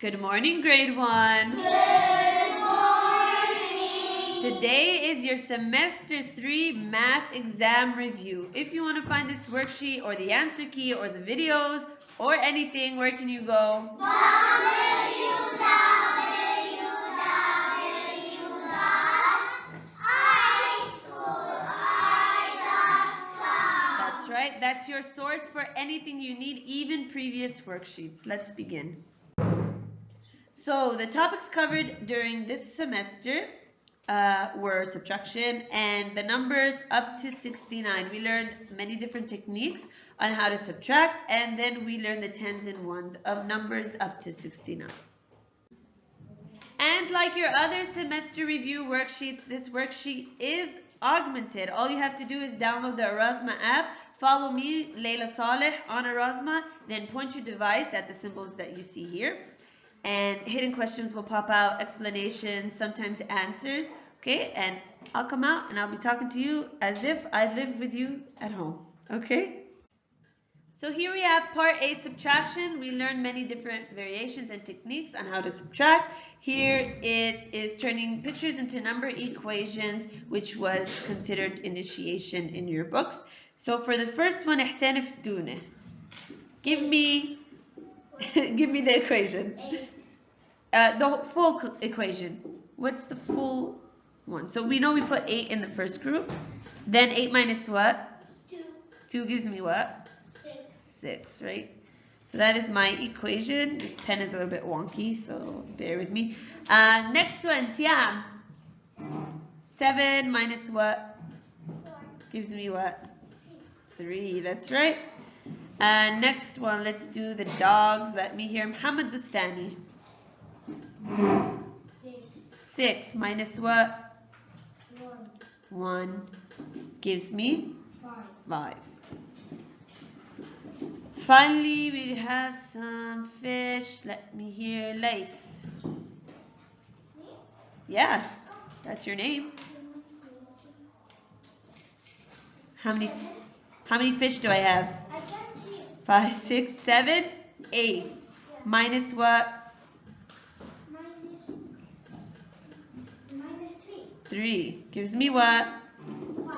Good morning, grade 1. Good morning. Today is your semester 3 math exam review. If you want to find this worksheet or the answer key or the videos or anything, where can you go? www.ischooli.com. That's right. That's your source for anything you need, even previous worksheets. Let's begin. So the topics covered during this semester were subtraction and the numbers up to 69. We learned many different techniques on how to subtract, and then we learned the tens and ones of numbers up to 69. And like your other semester review worksheets, this worksheet is augmented. All you have to do is download the Erasma app, follow me, Layla Saleh, on Erasma, then point your device at the symbols that you see here. And hidden questions will pop out, explanations, sometimes answers, okay? And I'll come out and I'll be talking to you as if I live with you at home, okay? So here we have part A, subtraction. We learned many different variations and techniques on how to subtract. Here it is turning pictures into number equations, which was considered initiation in your books. So for the first one, إحسان فتونة. Give me the equation. The full equation. What's the full one? So we know we put 8 in the first group. Then 8 minus what? 2. 2 gives me what? 6, right? So that is my equation. This pen is a little bit wonky, so bear with me. Next one, Tiam. 7 minus what? 4. Gives me what? 3, that's right. Next one, let's do the dogs. Let me hear Muhammad Bustani. 6 minus what? 1 gives me 5. Finally, we have some fish. Let me hear Lace. Yeah, that's your name. How many fish do I have? 5, 6, 7, 8. Minus what? Minus 3. Gives me what? 5.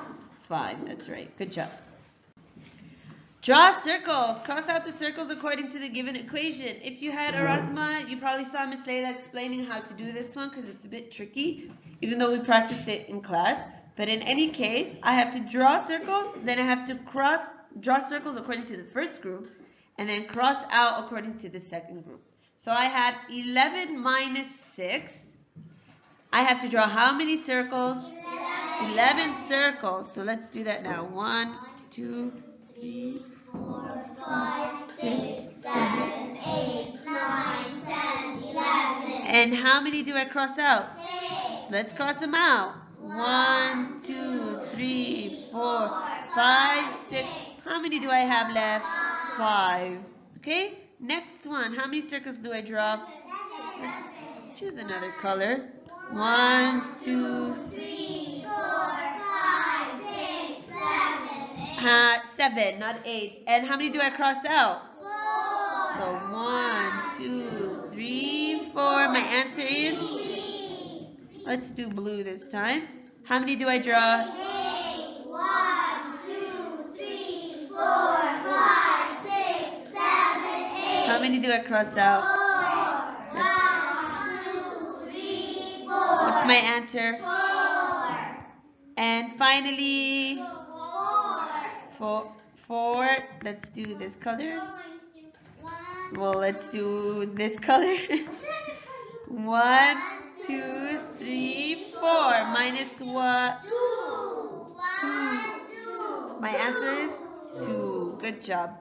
5. That's right. Good job. Draw circles. Cross out the circles according to the given equation. If you had Erasma, you probably saw Miss Layla explaining how to do this one because it's a bit tricky, even though we practiced it in class. But in any case, I have to draw circles, then I have to draw circles according to the first group, and then cross out according to the second group. So I have 11 minus 6. I have to draw how many circles? 11 circles. So let's do that now. 1, 2, 3, 4, 5, 6, 7, 8, 9, 10, 11. And how many do I cross out? 6. Let's cross them out. 1, 2, 3, 4, 5, 6. How many do I have left? 5. Okay, next one. How many circles do I draw? Let's choose another color. 1, 2, 3, 4, 5, 6, 7, 8. 7, not 8. And how many do I cross out? 4. So 1, 2, 3, 4. My answer is? Let's do blue this time. How many do I draw? 8. 1, 2, 3, 4, 5, 6, 7, 8. How many do I cross out? 4. 1, 2, 3, 4. What's my answer? 4. And finally, 4. 4. Let's do this color. Well, let's do this color. 1, 2, 3, 4. Minus what? 2. 1, 2. My answer is 2. Good job.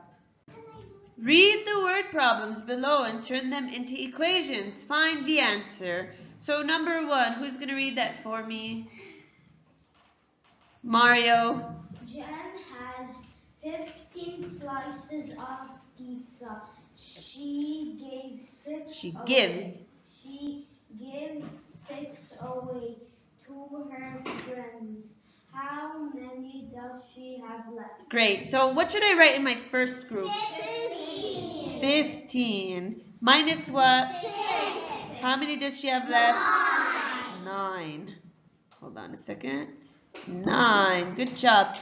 Read the word problems below and turn them into equations. Find the answer. So number 1, who's going to read that for me? Mario. Jen has 15 slices of pizza. She gives 6 She gives 6 away to her friends. How many does she have left? Great. So what should I write in my first group? 15. 15. Minus what? How many does she have left? 9. Hold on a second. 9. Good job.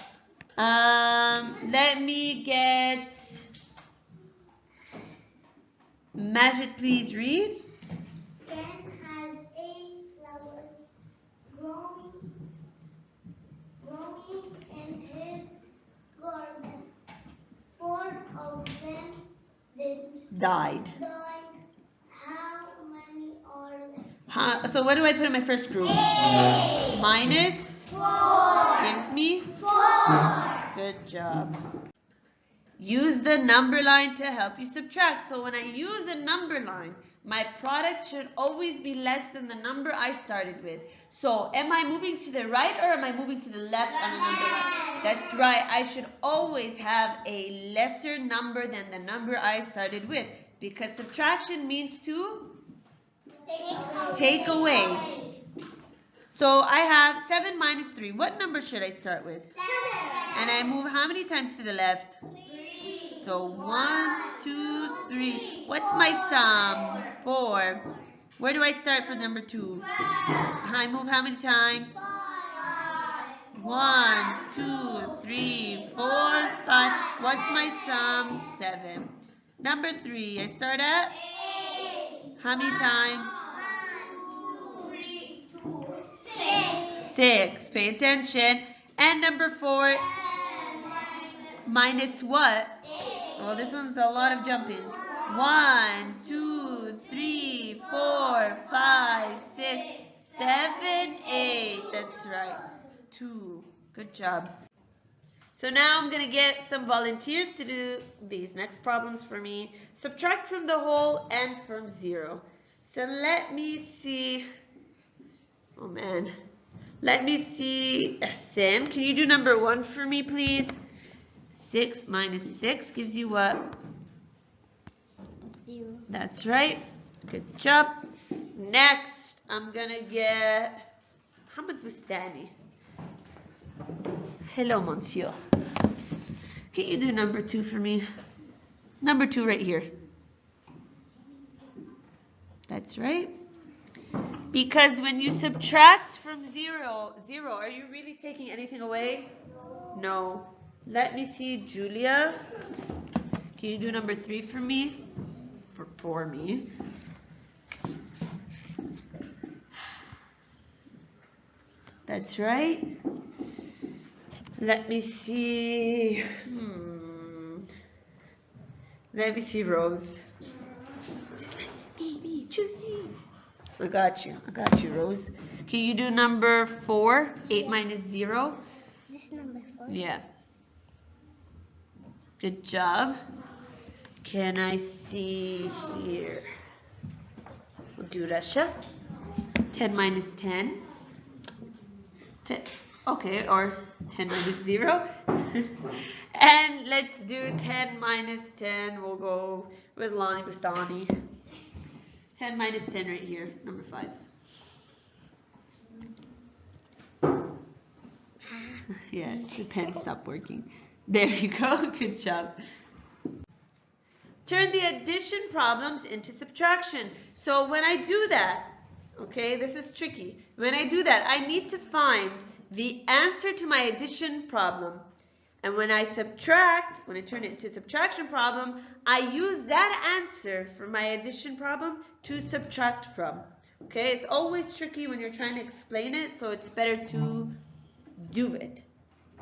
Let me get Majid, please read. Ken has 8 flowers growing in his garden. 4 of them Died. How many are left? So what do I put in my first group? 8. Minus 4. gives me 4. Good job. Use the number line to help you subtract. So when I use a number line, my product should always be less than the number I started with. So am I moving to the right or am I moving to the left on a number line? That's right. I should always have a lesser number than the number I started with, because subtraction means to take away. So I have 7 minus 3. What number should I start with? 7. And I move how many times to the left? 3. So 1, 2, 3. What's my sum? 4. Where do I start for number 2? I move how many times? 5. 1, 2, 3, 4, 5. What's my sum? 7. Number 3, I start at? 8. How many times? 1, 2, 3, 2, 6. 6. Pay attention. And number 4, minus what? 8. Well, this one's a lot of jumping. 1, 2, 3, 4, 5, 6, 7, 8. That's right. 2. Good job. So now I'm going to get some volunteers to do these next problems for me. Subtract from the whole and from 0. So let me see. Oh, man. Let me see. Sam, can you do number 1 for me, please? 6 minus 6 gives you what? 0. That's right. Good job. Next, I'm going to get Hamad Bustani. Hello, monsieur. Can you do number 2 for me? Number 2 right here. That's right. Because when you subtract from 0, are you really taking anything away? No. Let me see, Julia. Can you do number 3 for me? For me. That's right. Let me see. Let me see, Rose. Baby, choose me. I got you, Rose. Can you do number 4? 8 minus 0? This number 4? Yeah. Good job. Can I see here? We'll do Russia. 10 minus 10. 10. Okay, or 10 minus 0. And let's do 10 minus 10. We'll go with Lani Bustani. 10 minus 10 right here, number 5. Yeah, the pen stopped working. There you go, good job. Turn the addition problems into subtraction. So when I do that, okay, this is tricky. When I do that, I need to find the answer to my addition problem. And when I subtract, when I turn it into a subtraction problem, I use that answer for my addition problem to subtract from. Okay, it's always tricky when you're trying to explain it, so it's better to do it.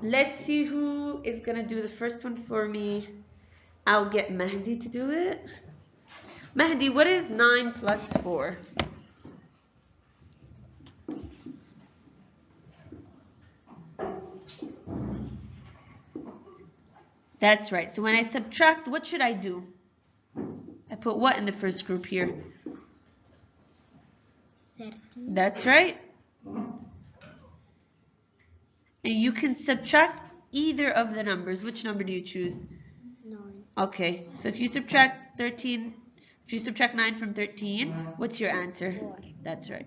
Let's see who is going to do the first one for me. I'll get Mahdi to do it. Mahdi, what is 9 plus 4? That's right. So when I subtract, what should I do? I put what in the first group here? 13. That's right. And you can subtract either of the numbers. Which number do you choose? 9. Okay, so if you subtract 13, if you subtract 9 from 13, what's your answer? 4. That's right.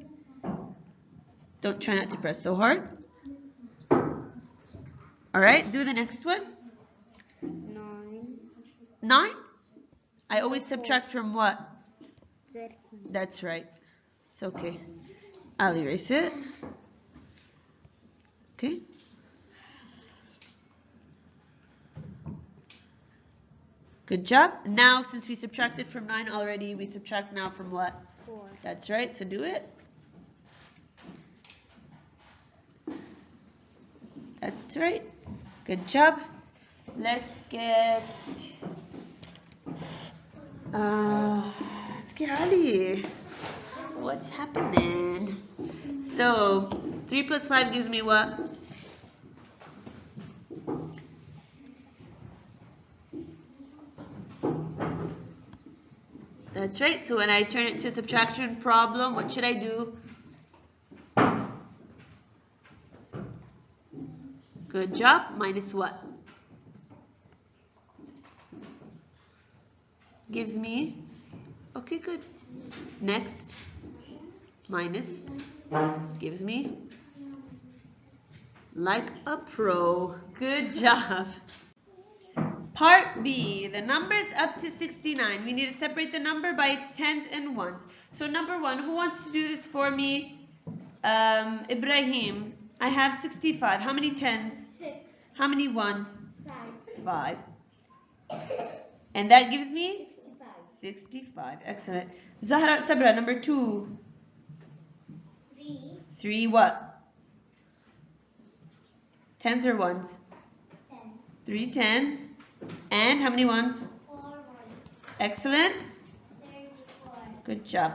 Don't try not to press so hard. All right, do the next one. 9. 9? I always subtract from what? That's right. It's okay. I'll erase it. Okay. Good job. Now, since we subtracted from 9 already, we subtract now from what? 4. That's right, so do it. That's right. Good job. Let's get Ali. What's happening? So 3 plus 5 gives me what? That's right. So when I turn it to a subtraction problem, what should I do? Good job. Minus what? Gives me. Okay, good. Next. Minus. Gives me. Like a pro. Good job. Part B, the numbers up to 69. We need to separate the number by its tens and ones. So number 1, who wants to do this for me? Ibrahim. I have 65. How many tens? 6. How many ones? 5. 5. And that gives me? 65. 65. Excellent. Zahra Sabra, number 2. 3. 3 what? Tens or ones? 10. 3 tens. And how many ones? 4 1. Excellent. 34. Good job.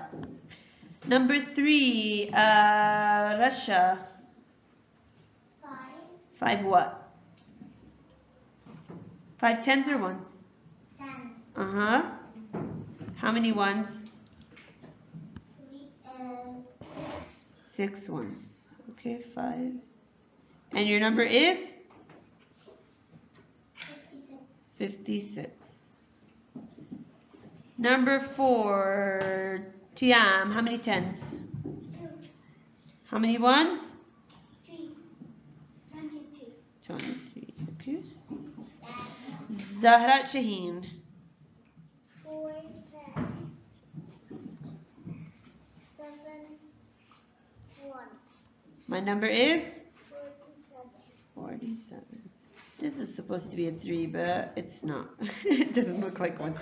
Number 3, Rasha. 5. 5 what? 5 tens or ones? 10. Uh-huh. How many ones? 6. 6 ones. Okay, 5. And your number is? 56. Number 4, Tiam. How many tens? 2. How many ones? 3. 22. 23. Okay. Zahra Shaheen. 4. 10. 7. 1. My number is? 47. 47. This is supposed to be a 3, but it's not. It doesn't look like one.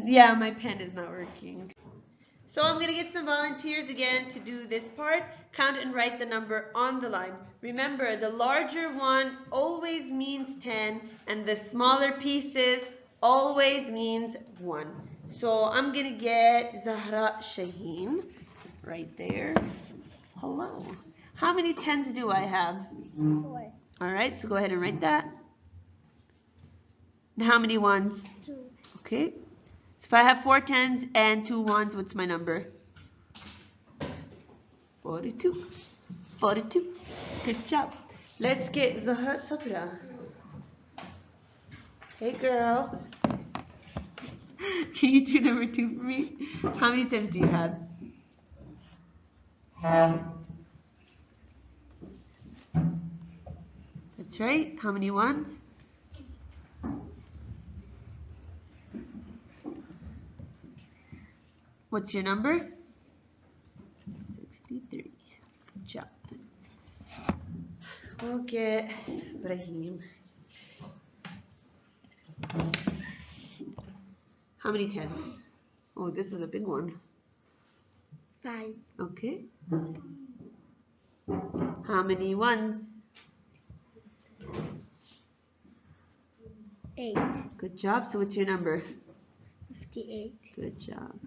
Yeah, my pen is not working. So I'm going to get some volunteers again to do this part. Count and write the number on the line. Remember, the larger one always means 10, and the smaller pieces always means 1. So I'm going to get Zahra Shaheen right there. Hello. How many tens do I have? 4. All right, so go ahead and write that. And how many ones? 2. Okay. So if I have 4 tens and 2 ones, what's my number? 42. 42. Good job. Let's get Zahra Sabra. Hey, girl. Can you do number 2 for me? How many tens do you have? That's right. How many ones? What's your number? 63. Good job. We'll get Ibrahim. How many tens? Oh, this is a big one. 5. Okay. How many ones? 8. Good job. So what's your number? 58. Good job.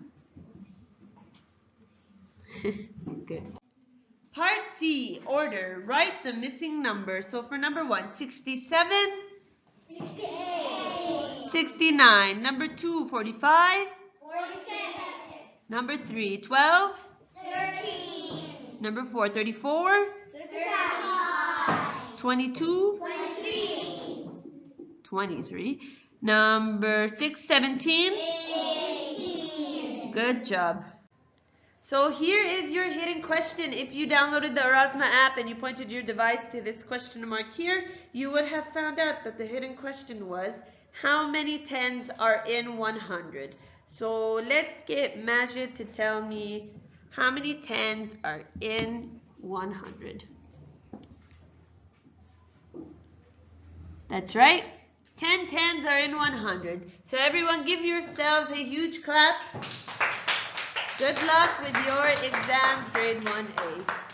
Good. Part C, order. Write the missing number. So for number 1, 67. 68. 69. Number 2, 45. 46. Number 3, 12. 13. Number 4, 34. 35. 22. 23. 23. Number 6, 17. 18. Good job. So here is your hidden question. If you downloaded the Erasma app and you pointed your device to this question mark here, you would have found out that the hidden question was, how many tens are in 100? So let's get Majid to tell me how many tens are in 100. That's right. 10 tens are in 100. So everyone give yourselves a huge clap. Good luck with your exams, grade 1A.